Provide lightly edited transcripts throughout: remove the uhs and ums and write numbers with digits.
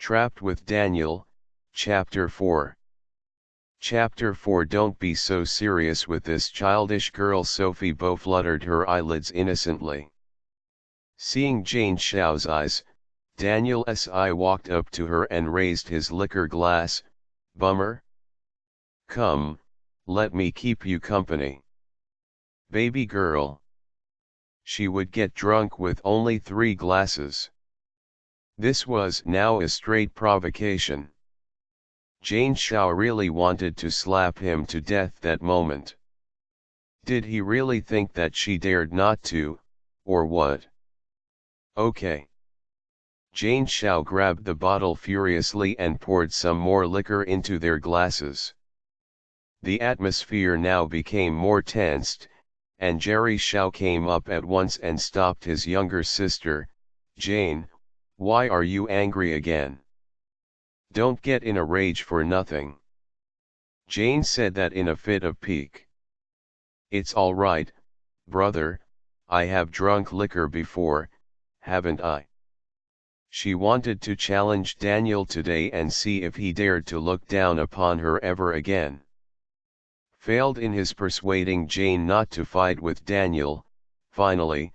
Trapped with Daniel, Chapter 4. Chapter 4. Don't be so serious with this childish girl. Sophie Beau fluttered her eyelids innocently. Seeing Jane Shao's eyes, Daniel S.I. walked up to her and raised his liquor glass. Bummer? Come, let me keep you company. Baby girl. She would get drunk with only 3 glasses. This was now a straight provocation. Jane Shao really wanted to slap him to death that moment. Did he really think that she dared not to, or what? Okay. Jane Shao grabbed the bottle furiously and poured some more liquor into their glasses. The atmosphere now became more tensed, and Jerry Shao came up at once and stopped his younger sister. Jane, why are you angry again? Don't get in a rage for nothing. Jane said that in a fit of pique. It's all right, brother, I have drunk liquor before, haven't I? She wanted to challenge Daniel today and see if he dared to look down upon her ever again. Failed in his persuading Jane not to fight with Daniel. Finally,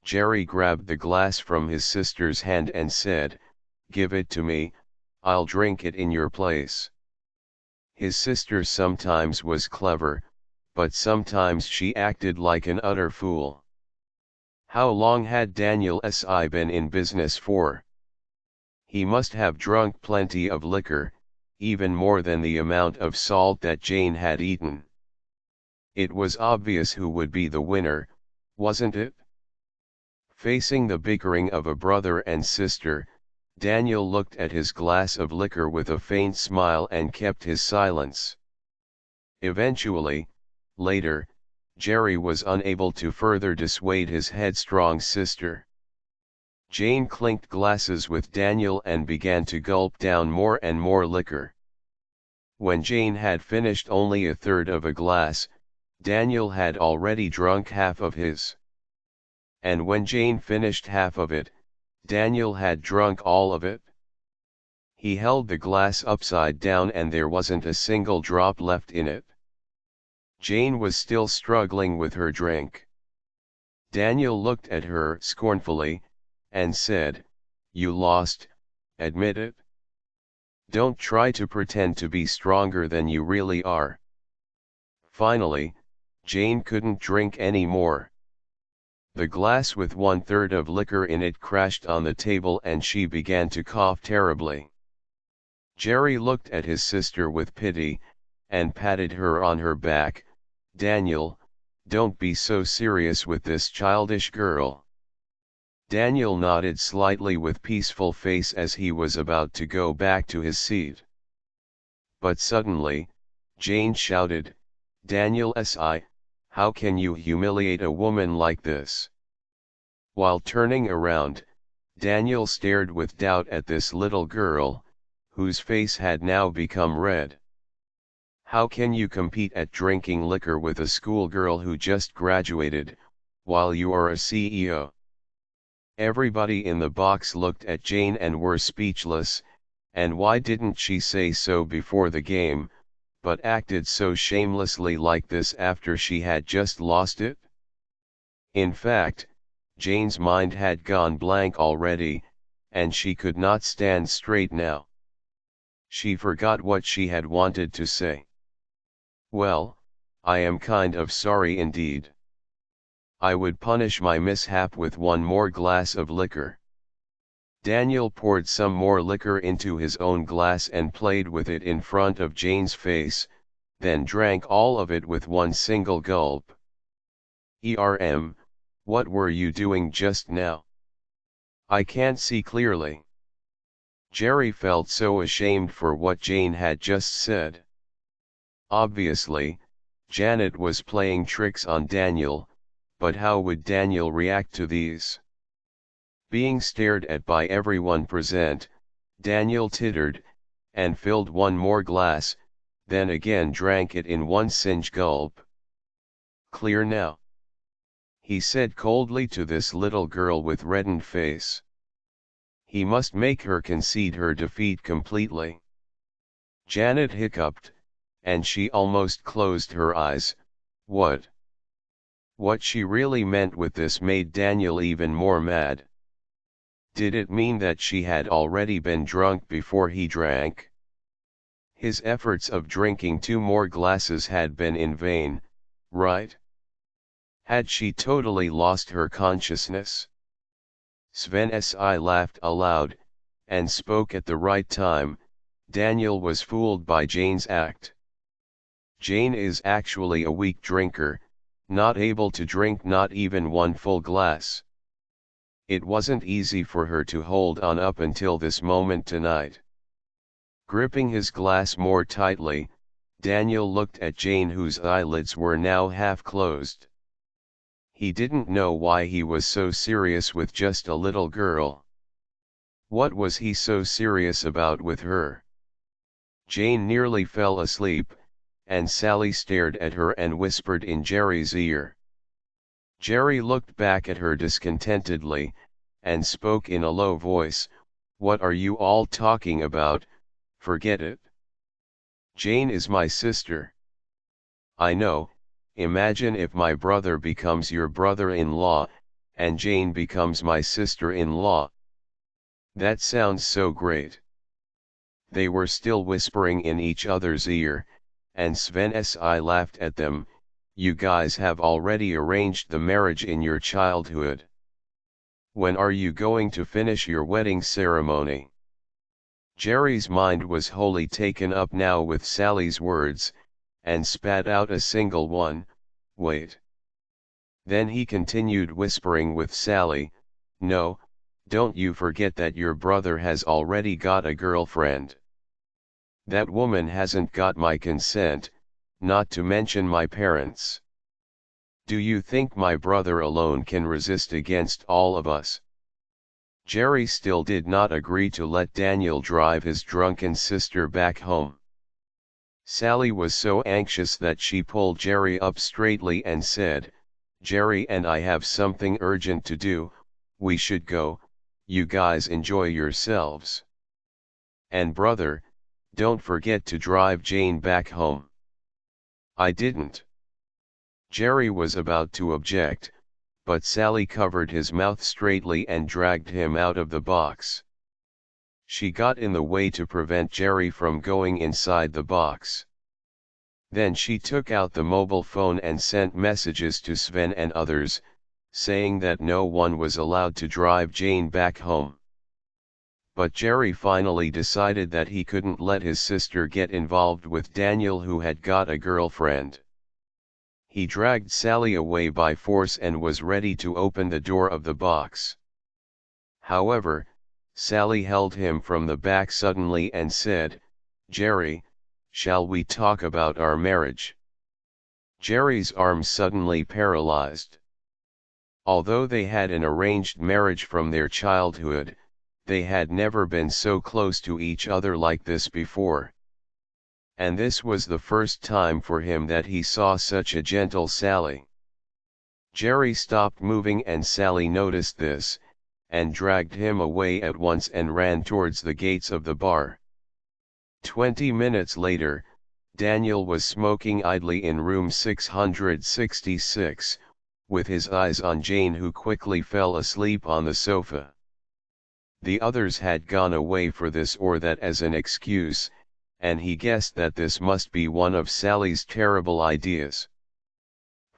Jerry grabbed the glass from his sister's hand and said, "Give it to me, I'll drink it in your place." His sister sometimes was clever, but sometimes she acted like an utter fool. How long had Daniel S.I. been in business for? He must have drunk plenty of liquor, even more than the amount of salt that Jane had eaten. It was obvious who would be the winner, wasn't it? Facing the bickering of a brother and sister, Daniel looked at his glass of liquor with a faint smile and kept his silence. Eventually, later, Jerry was unable to further dissuade his headstrong sister. Jane clinked glasses with Daniel and began to gulp down more and more liquor. When Jane had finished only a third of a glass, Daniel had already drunk half of his. And when Jane finished half of it, Daniel had drunk all of it. He held the glass upside down and there wasn't a single drop left in it. Jane was still struggling with her drink. Daniel looked at her scornfully, and said, "You lost, admit it. Don't try to pretend to be stronger than you really are." Finally, Jane couldn't drink any more. The glass with 1/3 of liquor in it crashed on the table and she began to cough terribly. Jerry looked at his sister with pity, and patted her on her back. "Daniel, don't be so serious with this childish girl." Daniel nodded slightly with peaceful face as he was about to go back to his seat. But suddenly, Jane shouted, "Daniel S.I., how can you humiliate a woman like this?" While turning around, Daniel stared with doubt at this little girl, whose face had now become red. "How can you compete at drinking liquor with a schoolgirl who just graduated, while you are a CEO?" Everybody in the box looked at Jane and were speechless, and why didn't she say so before the game, but acted so shamelessly like this after she had just lost it? In fact, Jane's mind had gone blank already, and she could not stand straight now. She forgot what she had wanted to say. "Well, I am kind of sorry indeed. I would punish my mishap with one more glass of liquor." Daniel poured some more liquor into his own glass and played with it in front of Jane's face, then drank all of it with one single gulp. What were you doing just now? I can't see clearly." Jerry felt so ashamed for what Jane had just said. Obviously, Janet was playing tricks on Daniel, but how would Daniel react to these? Being stared at by everyone present, Daniel tittered, and filled one more glass, then again drank it in one single gulp. "Clear now?" he said coldly to this little girl with reddened face. He must make her concede her defeat completely. Janet hiccuped, and she almost closed her eyes. What she really meant with this made Daniel even more mad. Did it mean that she had already been drunk before he drank? His efforts of drinking 2 more glasses had been in vain, right? Had she totally lost her consciousness? Sven-Si laughed aloud, and spoke at the right time. Daniel was fooled by Jane's act. Jane is actually a weak drinker, not able to drink not even 1 full glass. It wasn't easy for her to hold on up until this moment tonight. Gripping his glass more tightly, Daniel looked at Jane, whose eyelids were now half closed. He didn't know why he was so serious with just a little girl. What was he so serious about with her? Jane nearly fell asleep, and Sally stared at her and whispered in Jerry's ear. Jerry looked back at her discontentedly, and spoke in a low voice, "What are you all talking about? Forget it. Jane is my sister." "I know. Imagine if my brother becomes your brother-in-law, and Jane becomes my sister-in-law. That sounds so great." They were still whispering in each other's ear, and Sven-Si laughed at them. "You guys have already arranged the marriage in your childhood. When are you going to finish your wedding ceremony?" Jerry's mind was wholly taken up now with Sally's words, and spat out a single one, "Wait." Then he continued whispering with Sally, "No, don't you forget that your brother has already got a girlfriend. That woman hasn't got my consent, not to mention my parents'. Do you think my brother alone can resist against all of us?" Jerry still did not agree to let Daniel drive his drunken sister back home. Sally was so anxious that she pulled Jerry up straightly and said, "Jerry and I have something urgent to do, we should go, you guys enjoy yourselves. And brother, don't forget to drive Jane back home." "I didn't." Jerry was about to object, but Sally covered his mouth straightly and dragged him out of the box. She got in the way to prevent Jerry from going inside the box. Then she took out the mobile phone and sent messages to Sven and others, saying that no one was allowed to drive Jane back home. But Jerry finally decided that he couldn't let his sister get involved with Daniel, who had got a girlfriend. He dragged Sally away by force and was ready to open the door of the box. However, Sally held him from the back suddenly and said, "Jerry, shall we talk about our marriage?" Jerry's arms suddenly paralyzed. Although they had an arranged marriage from their childhood, they had never been so close to each other like this before. And this was the first time for him that he saw such a gentle Sally. Jerry stopped moving, and Sally noticed this, and dragged him away at once and ran towards the gates of the bar. 20 minutes later, Daniel was smoking idly in room 666, with his eyes on Jane, who quickly fell asleep on the sofa. The others had gone away for this or that as an excuse, and he guessed that this must be one of Sally's terrible ideas.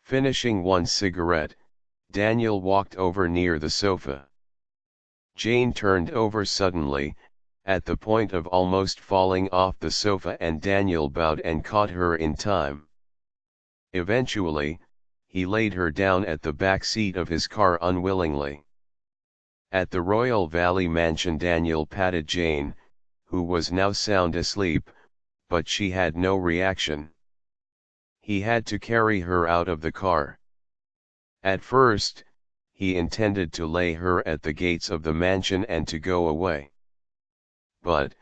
Finishing one cigarette, Daniel walked over near the sofa. Jane turned over suddenly, at the point of almost falling off the sofa, and Daniel bowed and caught her in time. Eventually, he laid her down at the back seat of his car unwillingly. At the Royal Valley mansion, Daniel patted Jane, who was now sound asleep, but she had no reaction. He had to carry her out of the car. At first, he intended to lay her at the gates of the mansion and to go away. But,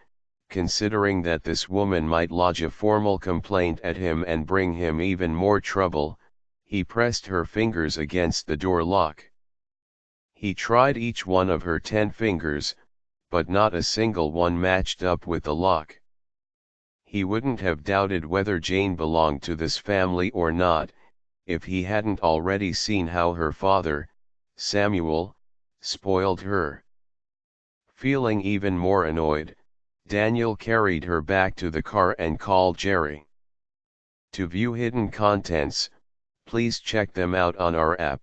considering that this woman might lodge a formal complaint at him and bring him even more trouble, he pressed her fingers against the door lock. He tried each one of her 10 fingers, but not a single one matched up with the lock. He wouldn't have doubted whether Jane belonged to this family or not, if he hadn't already seen how her father, Samuel, spoiled her. Feeling even more annoyed, Daniel carried her back to the car and called Jerry. To view hidden contents, please check them out on our app.